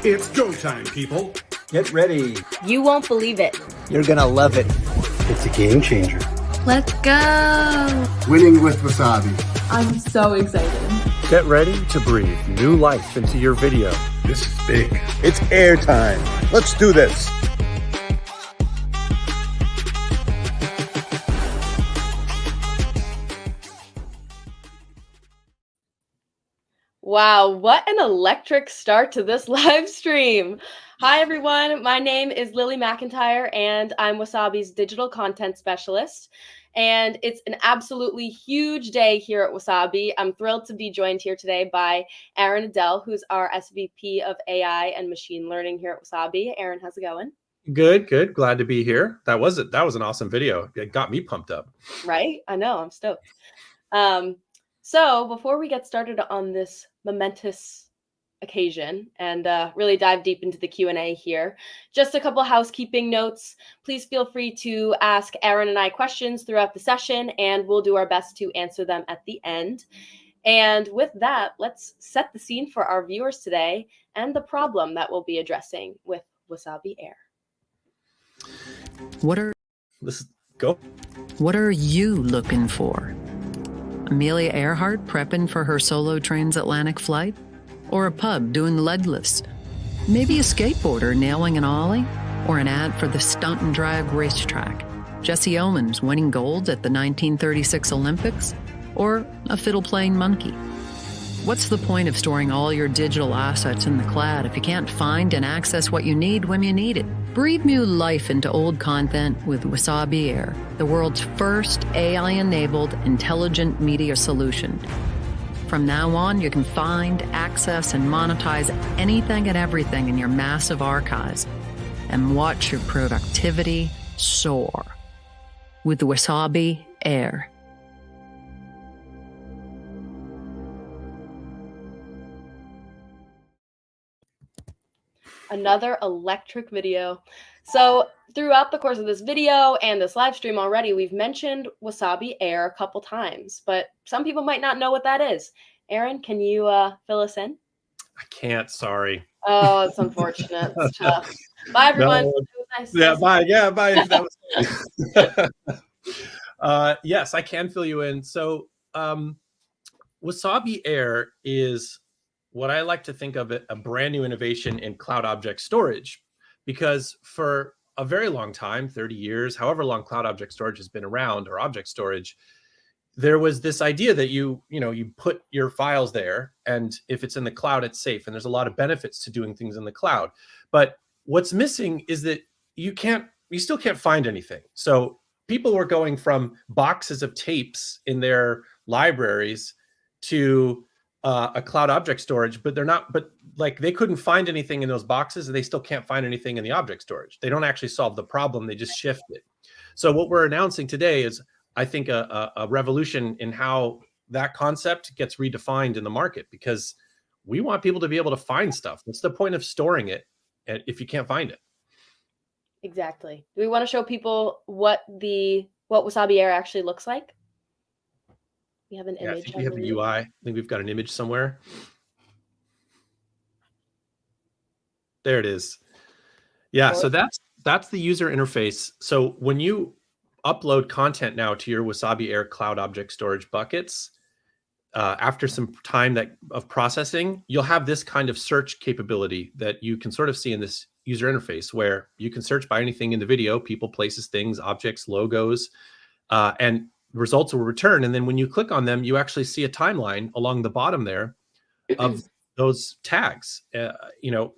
It's go time, people. Get ready. You won't believe it. You're gonna love it. It's a game changer. Let's go. Winning with Wasabi. I'm so excited. Get ready to breathe new life into your video. This is big. It's air time. Let's do this. Wow, what an electric start to this live stream. Hi, everyone. My name is Lily Mcintrye, and I'm Wasabi's digital content specialist. And it's an absolutely huge day here at Wasabi. I'm thrilled to be joined here today by Aaron Edell, who's our SVP of AI and machine learning here at Wasabi. Aaron, how's it going? Good. Glad to be here. That was it. That was an awesome video. It got me pumped up. Right? I know. I'm stoked. So before we get started on this momentous occasion and really dive deep into the Q&A here, just a couple housekeeping notes. Please feel free to ask Aaron and I questions throughout the session, and we'll do our best to answer them at the end. And with that, let's set the scene for our viewers today and the problem that we'll be addressing with Wasabi Air. Let's go. What are you looking for? Amelia Earhart prepping for her solo transatlantic flight? Or a pub doing legless? Maybe a skateboarder nailing an ollie? Or an ad for the stunt and drag racetrack? Jesse Owens winning gold at the 1936 Olympics? Or a fiddle-playing monkey? What's the point of storing all your digital assets in the cloud if you can't find and access what you need when you need it? Breathe new life into old content with Wasabi Air, the world's first AI-enabled intelligent media solution. From now on, you can find, access, and monetize anything and everything in your massive archives and watch your productivity soar with Wasabi Air. Another electric video. So throughout the course of this video and this live stream already, we've mentioned Wasabi Air a couple times, but some people might not know what that is. Aaron, can you fill us in? I can't. Sorry. Oh, it's unfortunate. It's tough. Bye, everyone. No. It was nice. Yeah. Bye. Yeah. Bye. That was yes, I can fill you in. So Wasabi Air is what I like to think of it a brand new innovation in cloud object storage, because for a very long time, 30 years, however long cloud object storage has been around, or object storage, there was this idea that you put your files there, and if it's in the cloud, it's safe. And there's a lot of benefits to doing things in the cloud. But what's missing is that you still can't find anything. So people were going from boxes of tapes in their libraries to a cloud object storage, but they couldn't find anything in those boxes, and they still can't find anything in the object storage. They don't actually solve the problem, they just shift it. So what we're announcing today is, I think, a revolution in how that concept gets redefined in the market, because we want people to be able to find stuff. What's the point of storing it if you can't find it? Exactly. Do we want to show people what Wasabi Air actually looks like? We have an image. I think we have the UI. I think we've got an image somewhere. There it is. Yeah, so that's the user interface. So when you upload content now to your Wasabi Air cloud object storage buckets, after some time of processing, you'll have this kind of search capability that you can sort of see in this user interface, where you can search by anything in the video: people, places, things, objects, logos, and results will return. And then when you click on them, you actually see a timeline along the bottom there of those tags,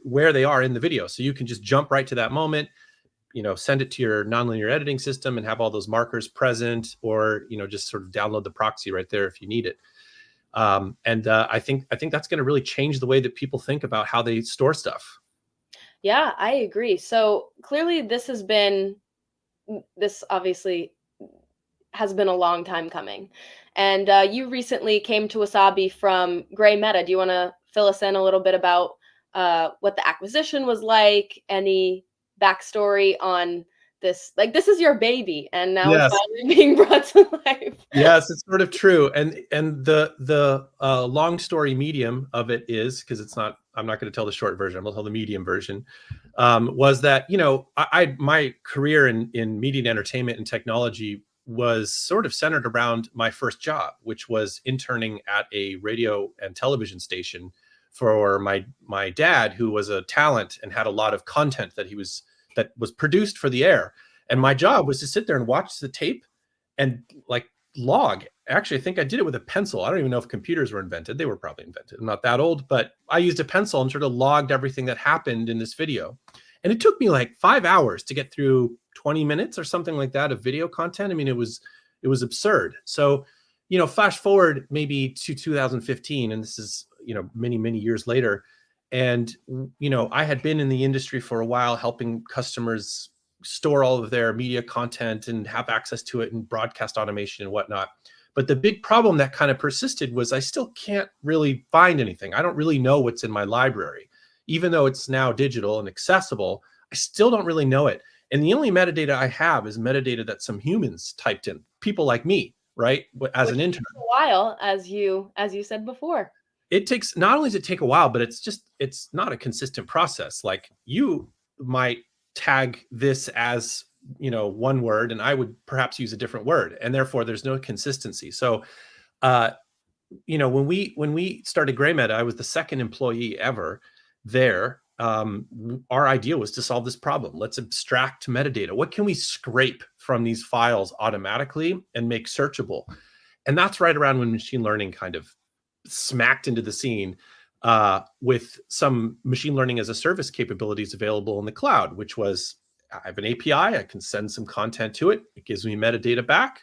where they are in the video. So you can just jump right to that moment, send it to your nonlinear editing system and have all those markers present, or, just sort of download the proxy right there if you need it. I think that's going to really change the way that people think about how they store stuff. Yeah, I agree. So clearly this obviously has been a long time coming. And you recently came to Wasabi from GrayMeta. Do you want to fill us in a little bit about what the acquisition was like? Any backstory on this, like, this is your baby, and now Yes. it's finally being brought to life. Yes, it's sort of true. And the long story medium of it is, because it's not, I'm not going to tell the short version, I'm going to tell the medium version, was that, you know, my career in media and entertainment and technology was sort of centered around my first job, which was interning at a radio and television station for my dad, who was a talent and had a lot of content that was produced for the air. And my job was to sit there and watch the tape and like log. Actually, I think I did it with a pencil. I don't even know if computers were invented. They were probably invented. I'm not that old, but I used a pencil and sort of logged everything that happened in this video. And it took me like 5 hours to get through 20 minutes or something like that of video content. I mean, it was absurd. So, you know, flash forward maybe to 2015, and this is, you know, many, many years later. And, you know, I had been in the industry for a while, helping customers store all of their media content and have access to it and broadcast automation and whatnot. But the big problem that kind of persisted was I still can't really find anything. I don't really know what's in my library. Even though it's now digital and accessible, I still don't really know it. And the only metadata I have is metadata that some humans typed in, people like me, right? As an intern. A while, as you said before. It takes, not only does it take a while, but it's not a consistent process. Like, you might tag this as, you know, one word, and I would perhaps use a different word, and therefore there's no consistency. So, you know, when we started GrayMeta, I was the second employee ever there. Our idea was to solve this problem. Let's abstract metadata. What can we scrape from these files automatically and make searchable? And that's right around when machine learning kind of smacked into the scene, with some machine learning as a service capabilities available in the cloud, which was, I have an API, I can send some content to it. It gives me metadata back.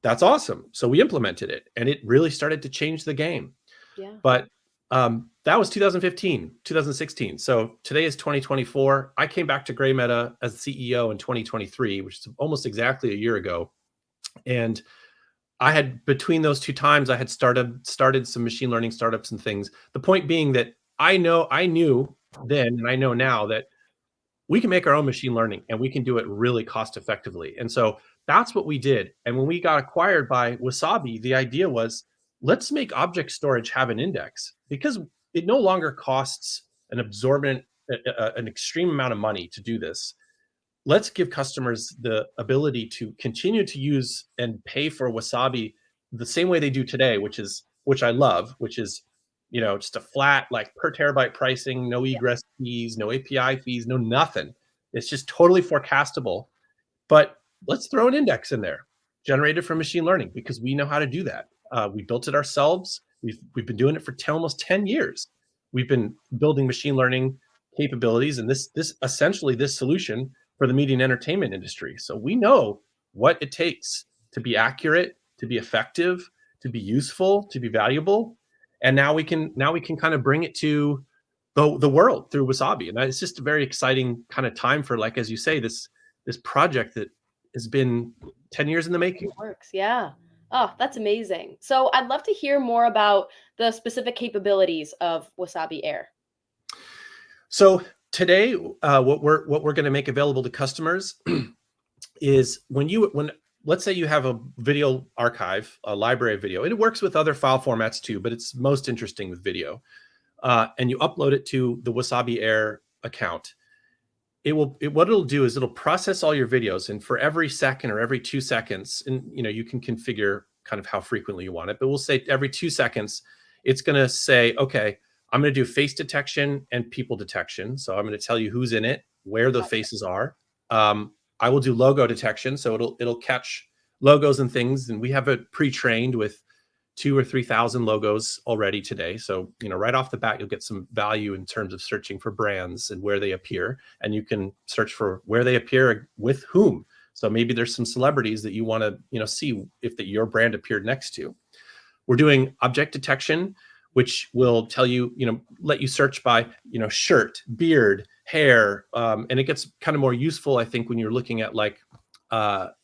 That's awesome. So we implemented it, and it really started to change the game. Yeah. But that was 2015, 2016. So today is 2024. I came back to GrayMeta as CEO in 2023, which is almost exactly a year ago. And I had, between those two times, I had started some machine learning startups and things. The point being that I knew then, and I know now, that we can make our own machine learning, and we can do it really cost effectively. And so that's what we did. And when we got acquired by Wasabi, the idea was, let's make object storage have an index, because it no longer costs an extreme amount of money to do this. Let's give customers the ability to continue to use and pay for Wasabi the same way they do today, which I love, which is, you know, just a flat, like, per terabyte pricing, no egress fees, no API fees, no nothing. It's just totally forecastable. But let's throw an index in there, generated from machine learning, because we know how to do that. We built it ourselves. We've been doing it for almost 10 years. We've been building machine learning capabilities, and this essentially this solution for the media and entertainment industry. So we know what it takes to be accurate, to be effective, to be useful, to be valuable. And now we can kind of bring it to the world through Wasabi. And it's just a very exciting kind of time for, like, as you say, this project that has been 10 years in the making. It works, yeah. Oh, that's amazing. So I'd love to hear more about the specific capabilities of Wasabi Air. So today, what we're going to make available to customers is when let's say you have a video archive, a library of video. It works with other file formats too, but it's most interesting with video. And you upload it to the Wasabi Air account. What it'll do is it'll process all your videos, and for every second or every 2 seconds, and you know, you can configure kind of how frequently you want it, but we'll say every 2 seconds, it's going to say, okay, I'm going to do face detection and people detection. So I'm going to tell you who's in it, where the faces are. I will do logo detection, so it'll catch logos and things, and we have it pre-trained with 2,000 or 3,000 logos already today. So, you know, right off the bat, you'll get some value in terms of searching for brands and where they appear, and you can search for where they appear with whom. So maybe there's some celebrities that you want to, you know, see if your brand appeared next to. We're doing object detection, which will tell you, you know, let you search by, you know, shirt, beard, hair, and it gets kind of more useful, I think, when you're looking at, like,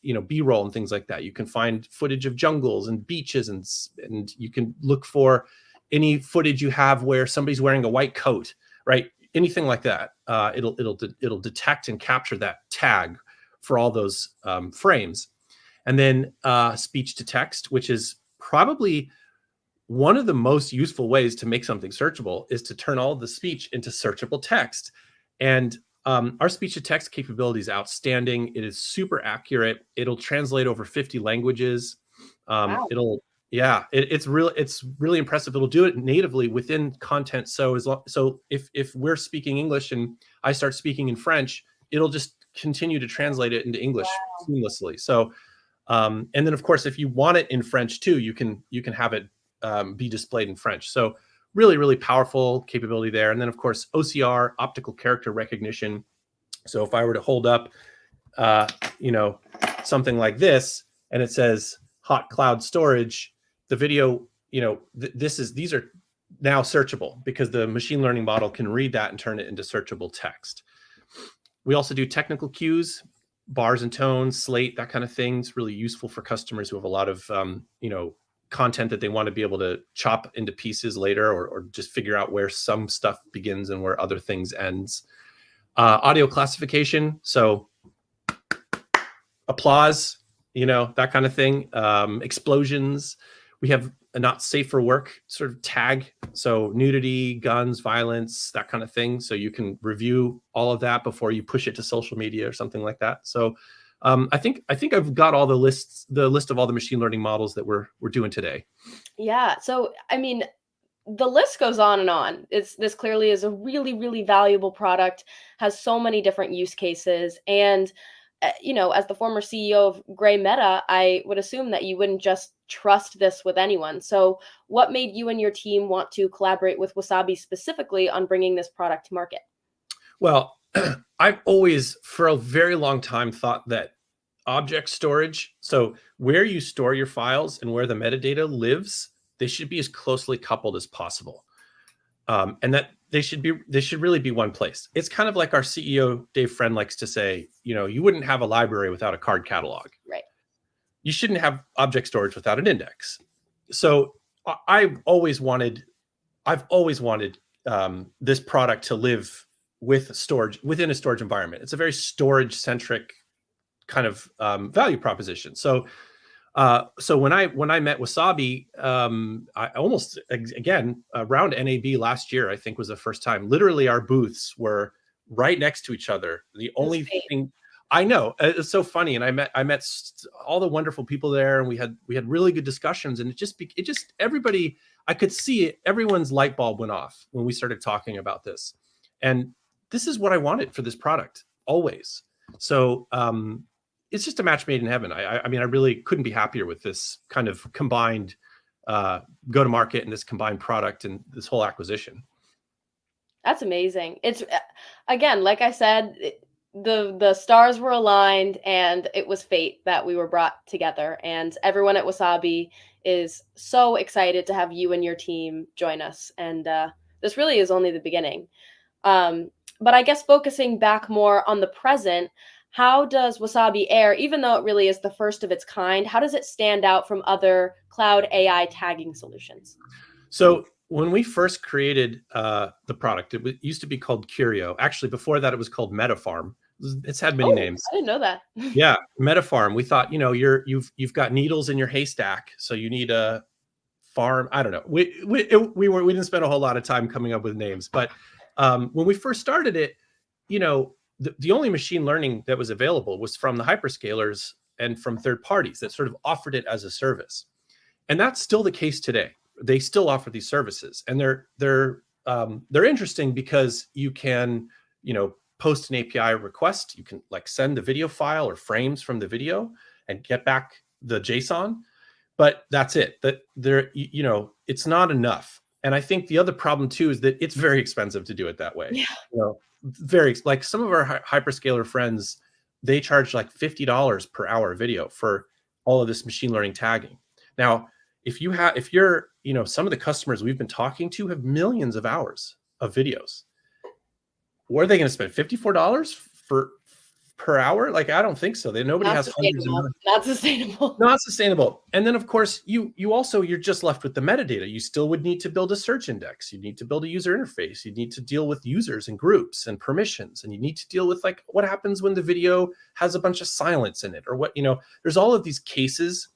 you know, B-roll and things like that. You can find footage of jungles and beaches, and you can look for any footage you have where somebody's wearing a white coat, right? Anything like that. It'll detect and capture that tag for all those frames. And then speech to text, which is probably one of the most useful ways to make something searchable, is to turn all the speech into searchable text. And our speech to text capability is outstanding. It is super accurate. It'll translate over 50 languages. Wow. It's really impressive. It'll do it natively within content. So if we're speaking English and I start speaking in French, it'll just continue to translate it into English seamlessly. So, and then of course, if you want it in French too, you can have it be displayed in French. So really, really powerful capability there. And then of course, OCR, optical character recognition. So if I were to hold up, something like this, and it says hot cloud storage, the video, these are now searchable because the machine learning model can read that and turn it into searchable text. We also do technical cues, bars and tones, slate, that kind of thing. It's really useful for customers who have a lot of, content that they want to be able to chop into pieces later, or just figure out where some stuff begins and where other things ends. Audio classification, so applause, that kind of thing. Explosions. We have a not safe for work sort of tag, so nudity, guns, violence, that kind of thing. So you can review all of that before you push it to social media or something like that. So I think I've got all the list of all the machine learning models that we're doing today. Yeah. So, I mean, the list goes on and on. This clearly is a really, really valuable product, has so many different use cases. And, as the former CEO of GrayMeta, I would assume that you wouldn't just trust this with anyone. So what made you and your team want to collaborate with Wasabi specifically on bringing this product to market? Well, I've always, for a very long time, thought that object storage, so where you store your files and where the metadata lives, they should be as closely coupled as possible. And that they should really be one place. It's kind of like our CEO, Dave Friend, likes to say, you wouldn't have a library without a card catalog. Right. You shouldn't have object storage without an index. So I've always wanted this product to live with storage within a storage environment. It's a very storage centric kind of value proposition. So when I met Wasabi, I almost, again, around NAB last year, I think was the first time. Literally, our booths were right next to each other. The only thing I know, it's so funny, and I met all the wonderful people there, and we had really good discussions, and it just everybody, I could see everyone's light bulb went off when we started talking about this, and this is what I wanted for this product always. So it's just a match made in heaven. I mean, I really couldn't be happier with this kind of combined go-to-market and this combined product and this whole acquisition. That's amazing. It's, again, like I said, the stars were aligned, and it was fate that we were brought together. And everyone at Wasabi is so excited to have you and your team join us. And this really is only the beginning. But I guess focusing back more on the present, how does Wasabi Air, even though it really is the first of its kind, how does it stand out from other cloud AI tagging solutions? So when we first created the product, it used to be called Curio. Actually, before that, it was called Metap Farm. It's had many names. I didn't know that. Yeah, Metap Farm. We thought, you've got needles in your haystack, so you need a farm. I don't know. We didn't spend a whole lot of time coming up with names, but when we first started it, the only machine learning that was available was from the hyperscalers and from third parties that sort of offered it as a service. And that's still the case today. They still offer these services, and they're interesting because you can, post an API request. You can send the video file or frames from the video and get back the JSON, but that's it. That it's not enough. And I think the other problem too is that it's very expensive to do it that way. Yeah. Very, some of our hyperscaler friends, they charge $50 per hour video for all of this machine learning tagging. Now, if you're some of the customers we've been talking to have millions of hours of videos. Where are they going to spend $54 per hour? Like, I don't think so. Nobody Not has hundreds of sustainable. millions. Not sustainable. Not sustainable. And then of course you're just left with the metadata. You still would need to build a search index. You need to build a user interface. You need to deal with users and groups and permissions. And you need to deal with like what happens when the video has a bunch of silence in it, or what, there's all of these cases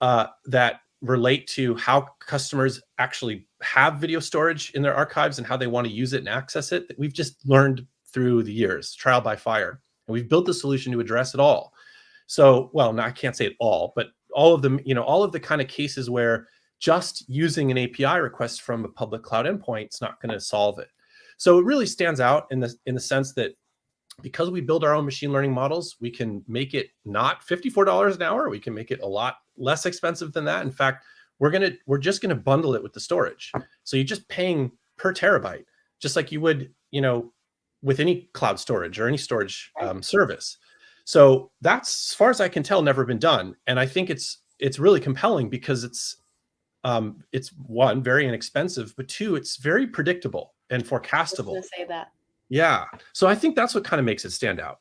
that relate to how customers actually have video storage in their archives and how they want to use it and access it, that we've just learned through the years, trial by fire. And we've built a solution to address it all. So, well, no, I can't say it all, but all of them, all of the kind of cases where just using an API request from a public cloud endpoint is not going to solve it. So it really stands out in the sense that because we build our own machine learning models, we can make it not $54 an hour. We can make it a lot less expensive than that. In fact, we're just gonna bundle it with the storage. So you're just paying per terabyte, just like you would, with any cloud storage or any storage service. So that's, as far as I can tell, never been done. And I think it's really compelling because it's one, very inexpensive, but two, it's very predictable and forecastable. I was gonna say that. Yeah. So I think that's what kind of makes it stand out.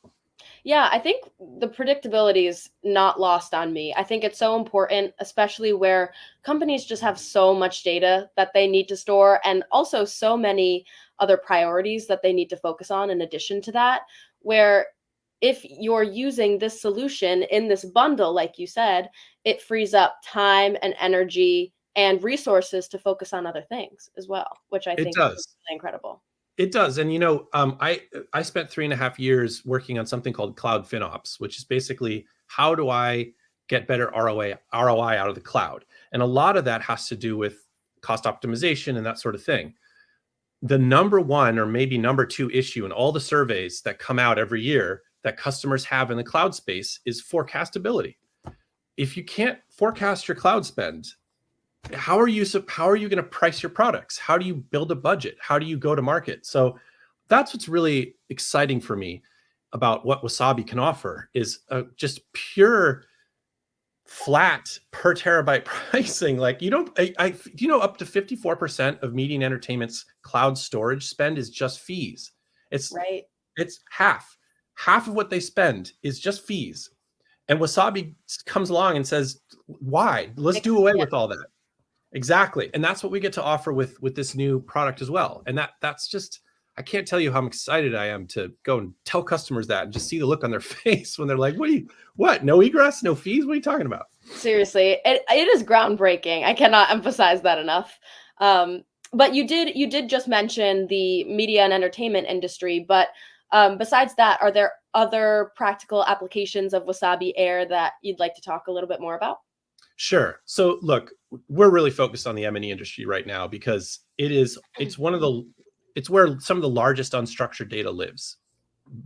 Yeah, I think the predictability is not lost on me. I think it's so important, especially where companies just have so much data that they need to store, and also so many other priorities that they need to focus on in addition to that, where if you're using this solution in this bundle, like you said, it frees up time and energy and resources to focus on other things as well, which I think is really incredible. It does. And, I spent 3.5 years working on something called Cloud Finops, which is basically how do I get better ROI out of the cloud? And a lot of that has to do with cost optimization and that sort of thing. The number one or maybe number two issue in all the surveys that come out every year that customers have in the cloud space is forecastability. If you can't forecast your cloud spend, how are you going to price your products? How do you build a budget? How do you go to market? So that's what's really exciting for me about what Wasabi can offer is just pure flat per terabyte pricing. Like up to 54% of media and entertainment's cloud storage spend is just fees. It's half of what they spend is just fees. And Wasabi comes along and says, why? Let's do away with all that. Exactly. And that's what we get to offer with this new product as well. And that's just, I can't tell you how excited I am to go and tell customers that and just see the look on their face when they're like, what? No egress, no fees? What are you talking about? Seriously, it is groundbreaking. I cannot emphasize that enough. But you did just mention the media and entertainment industry, but besides that, are there other practical applications of Wasabi Air that you'd like to talk a little bit more about? Sure. So look, we're really focused on the M&E industry right now because it's where some of the largest unstructured data lives,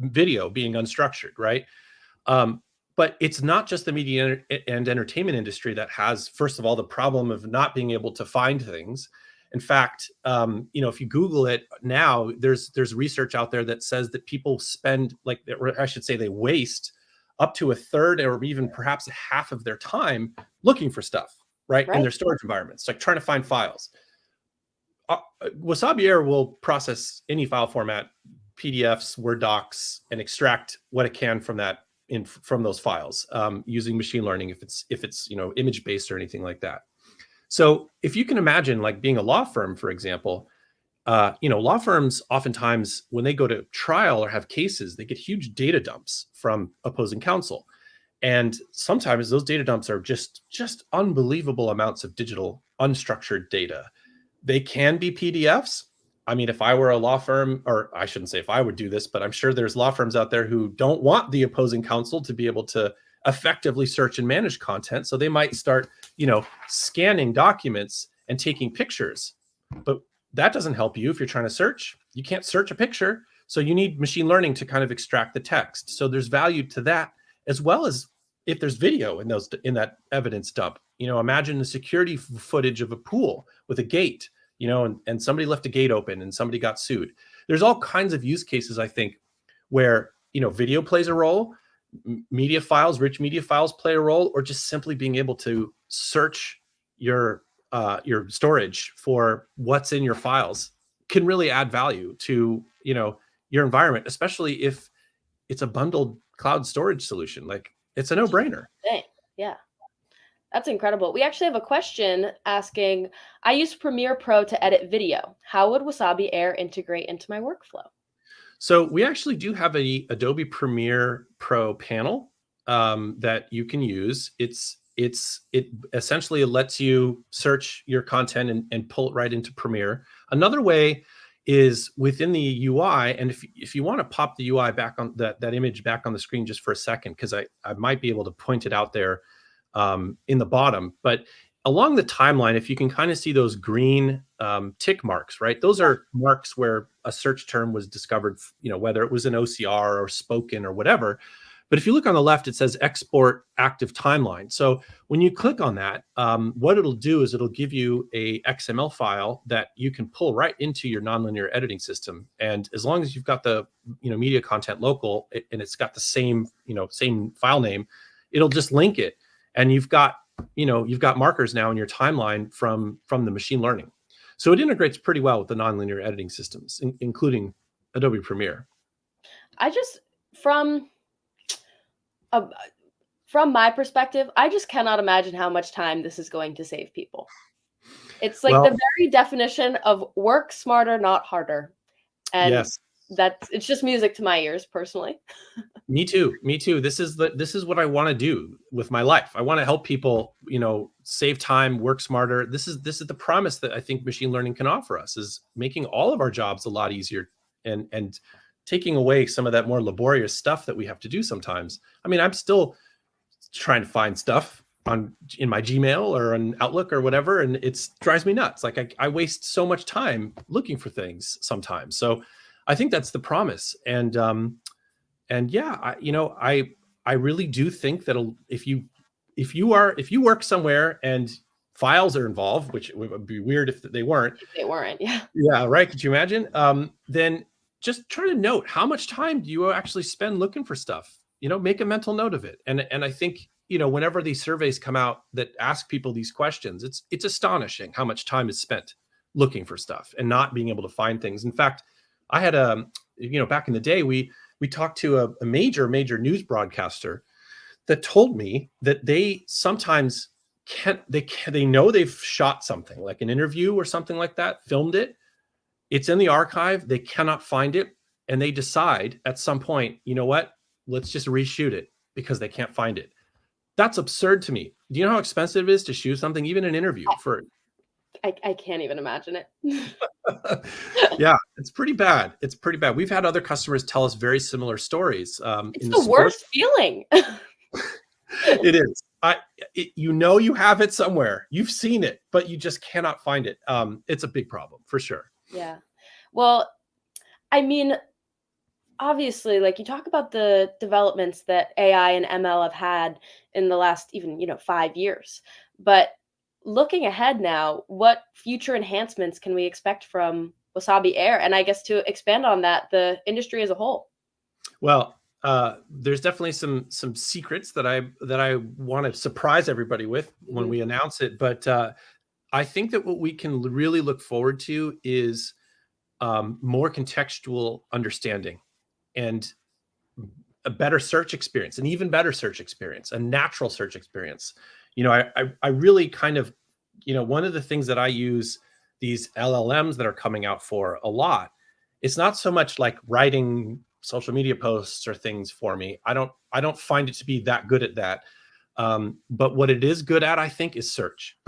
video being unstructured, right? But it's not just the media and entertainment industry that has, first of all, the problem of not being able to find things. In fact, if you Google it now, there's research out there that says that people spend, they waste up to a third or even perhaps half of their time looking for stuff, right? In their storage environments, like trying to find files. Wasabi Air will process any file format, PDFs, Word docs, and extract what it can from those files using machine learning if it's image based or anything like that. So if you can imagine like being a law firm, for example, law firms oftentimes when they go to trial or have cases, they get huge data dumps from opposing counsel. And sometimes those data dumps are just unbelievable amounts of digital unstructured data. They can be PDFs. I mean, if I were a law firm, or I shouldn't say if I would do this, but I'm sure there's law firms out there who don't want the opposing counsel to be able to effectively search and manage content. So they might start, scanning documents and taking pictures. But that doesn't help you if you're trying to search. You can't search a picture. So you need machine learning to kind of extract the text. So there's value to that, as well as if there's video in that evidence dump. Imagine the security footage of a pool with a gate, and somebody left a gate open and somebody got sued. There's all kinds of use cases, I think, where, video plays a role, media files, rich media files play a role, or just simply being able to search your storage for what's in your files can really add value to, your environment, especially if it's a bundled cloud storage solution. Like, it's a no-brainer. Dang. Yeah. That's incredible. We actually have a question asking, I use Premiere Pro to edit video. How would Wasabi Air integrate into my workflow? So we actually do have a Adobe Premiere Pro panel that you can use. It essentially lets you search your content and pull it right into Premiere. Another way is within the UI, and if you want to pop the UI back on that image back on the screen just for a second, because I might be able to point it out there in the bottom, but along the timeline, if you can kind of see those green tick marks, right? Those are marks where a search term was discovered, whether it was an OCR or spoken or whatever. But if you look on the left, it says export active timeline. So when you click on that, what it'll do is it'll give you a XML file that you can pull right into your nonlinear editing system. And as long as you've got the media content local and it's got the same file name, it'll just link it. And you've got markers now in your timeline from the machine learning. So it integrates pretty well with the nonlinear editing systems, including Adobe Premiere. From my perspective, I just cannot imagine how much time this is going to save people. It's like the very definition of work smarter, not harder. And yes. It's just music to my ears personally. Me too. This is what I want to do with my life. I want to help people, save time, work smarter. This is the promise that I think machine learning can offer us, is making all of our jobs a lot easier and taking away some of that more laborious stuff that we have to do sometimes. I mean, I'm still trying to find stuff in my Gmail or on Outlook or whatever, and it drives me nuts. Like I waste so much time looking for things sometimes. So I think that's the promise. And yeah, I really do think that if you work somewhere and files are involved, which would be weird if they weren't. If they weren't, yeah. Yeah, right. Could you imagine? Then just try to note how much time do you actually spend looking for stuff. Make a mental note of it. And I think whenever these surveys come out that ask people these questions, it's astonishing how much time is spent looking for stuff and not being able to find things. In fact, I had back in the day, we talked to a major news broadcaster that told me that they sometimes they know they've shot something like an interview or something like that, filmed it. It's in the archive. They cannot find it. And they decide at some point, you know what, let's just reshoot it because they can't find it. That's absurd to me. Do you know how expensive it is to shoot something, even an interview for? I can't even imagine it. Yeah, it's pretty bad. We've had other customers tell us very similar stories. It's the worst feeling. It is. You have it somewhere. You've seen it, but you just cannot find it. It's a big problem for sure. Yeah. Well, I mean, obviously, like you talk about the developments that AI and ML have had in the last even 5 years, but looking ahead now, what future enhancements can we expect from Wasabi Air? And I guess to expand on that, the industry as a whole. Well, there's definitely some secrets that I want to surprise everybody with when we announce it. But I think that what we can really look forward to is more contextual understanding and a better search experience, an even better search experience, a natural search experience. I really kind of, one of the things that I use these LLMs that are coming out for a lot, it's not so much like writing social media posts or things for me. I don't find it to be that good at that. But what it is good at, I think, is search.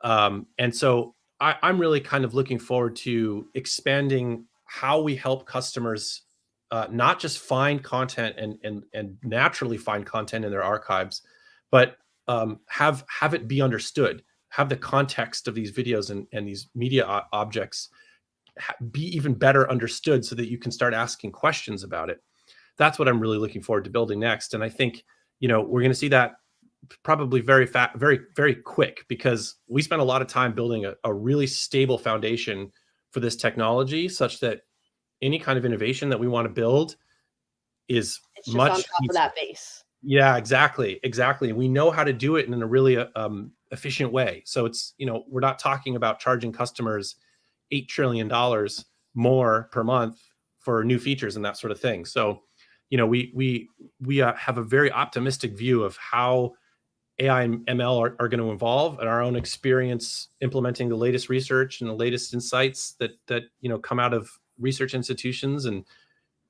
And so I'm really kind of looking forward to expanding how we help customers not just find content and naturally find content in their archives, but have it be understood, have the context of these videos and these media objects be even better understood so that you can start asking questions about it. That's what I'm really looking forward to building next. And I think, we're going to see that probably very very quick, because we spent a lot of time building a really stable foundation for this technology, such that any kind of innovation that we want to build is much on top of that base. Yeah, exactly. We know how to do it in a really efficient way. So it's, we're not talking about charging customers $8 trillion more per month for new features and that sort of thing. So, we have a very optimistic view of how AI and ML are going to evolve, and our own experience implementing the latest research and the latest insights that come out of research institutions, and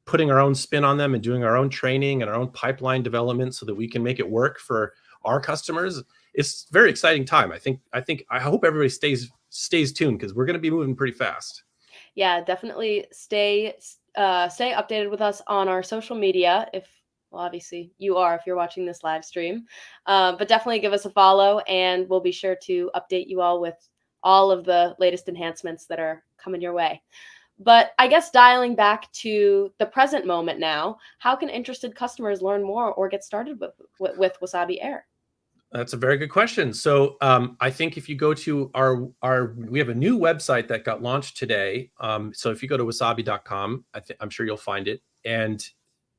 putting our own spin on them and doing our own training and our own pipeline development so that we can make it work for our customers. It's a very exciting time. I hope everybody stays tuned, because we're going to be moving pretty fast. Yeah, definitely stay updated with us on our social media. Well, obviously you are if you're watching this live stream, but definitely give us a follow, and we'll be sure to update you all with all of the latest enhancements that are coming your way. But I guess dialing back to the present moment now, how can interested customers learn more or get started with Wasabi Air? That's a very good question. So I think if you go to we have a new website that got launched today. So if you go to wasabi.com, I'm sure you'll find it. And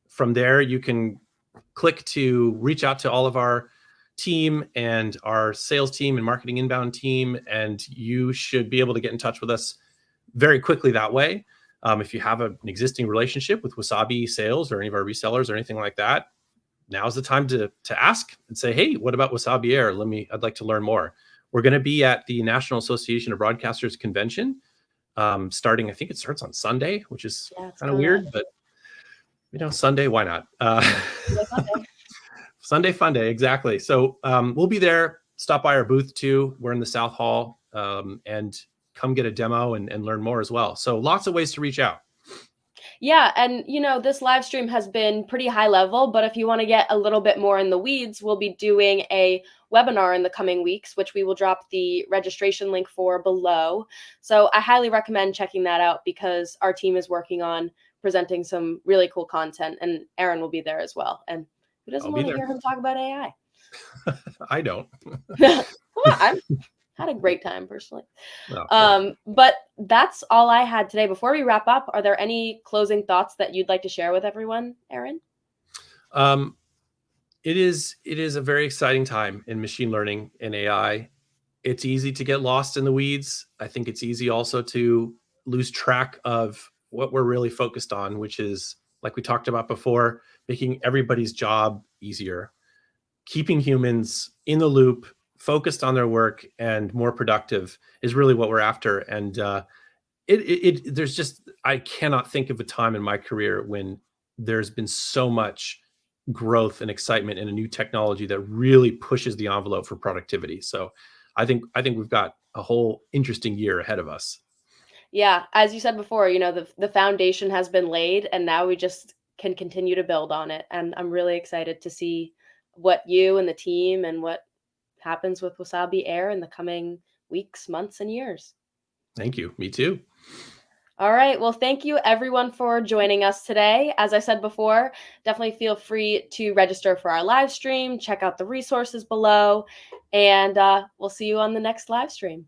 from there, you can click to reach out to all of our team and our sales team and marketing inbound team. And you should be able to get in touch with us very quickly that way. If you have an existing relationship with Wasabi sales or any of our resellers or anything like that, now's the time to ask and say, hey, what about Wasabi Air? I'd like to learn more. We're going to be at the National Association of Broadcasters convention starting, I think it starts on Sunday, which is kind of weird, but Sunday, why not? Sunday fun day, exactly. So we'll be there. Stop by our booth too. We're in the South Hall, and come get a demo and learn more as well. So lots of ways to reach out. Yeah, and this live stream has been pretty high level, but if you want to get a little bit more in the weeds, we'll be doing a webinar in the coming weeks, which we will drop the registration link for below. So I highly recommend checking that out, because our team is working on presenting some really cool content, and Aaron will be there as well. And who doesn't want to hear him talk about AI? I don't. Well, I've had a great time personally. But that's all I had today. Before we wrap up, are there any closing thoughts that you'd like to share with everyone, Aaron? It is a very exciting time in machine learning and AI. It's easy to get lost in the weeds. I think it's easy also to lose track of what we're really focused on, which is, like we talked about before, making everybody's job easier, keeping humans in the loop, focused on their work, and more productive is really what we're after. And I cannot think of a time in my career when there's been so much growth and excitement in a new technology that really pushes the envelope for productivity. So I think we've got a whole interesting year ahead of us. Yeah, as you said before, the foundation has been laid, and now we just can continue to build on it. And I'm really excited to see what you and the team and what happens with Wasabi Air in the coming weeks, months, and years. Thank you. Me too. All right. Well, thank you everyone for joining us today. As I said before, definitely feel free to register for our live stream, check out the resources below, and we'll see you on the next live stream.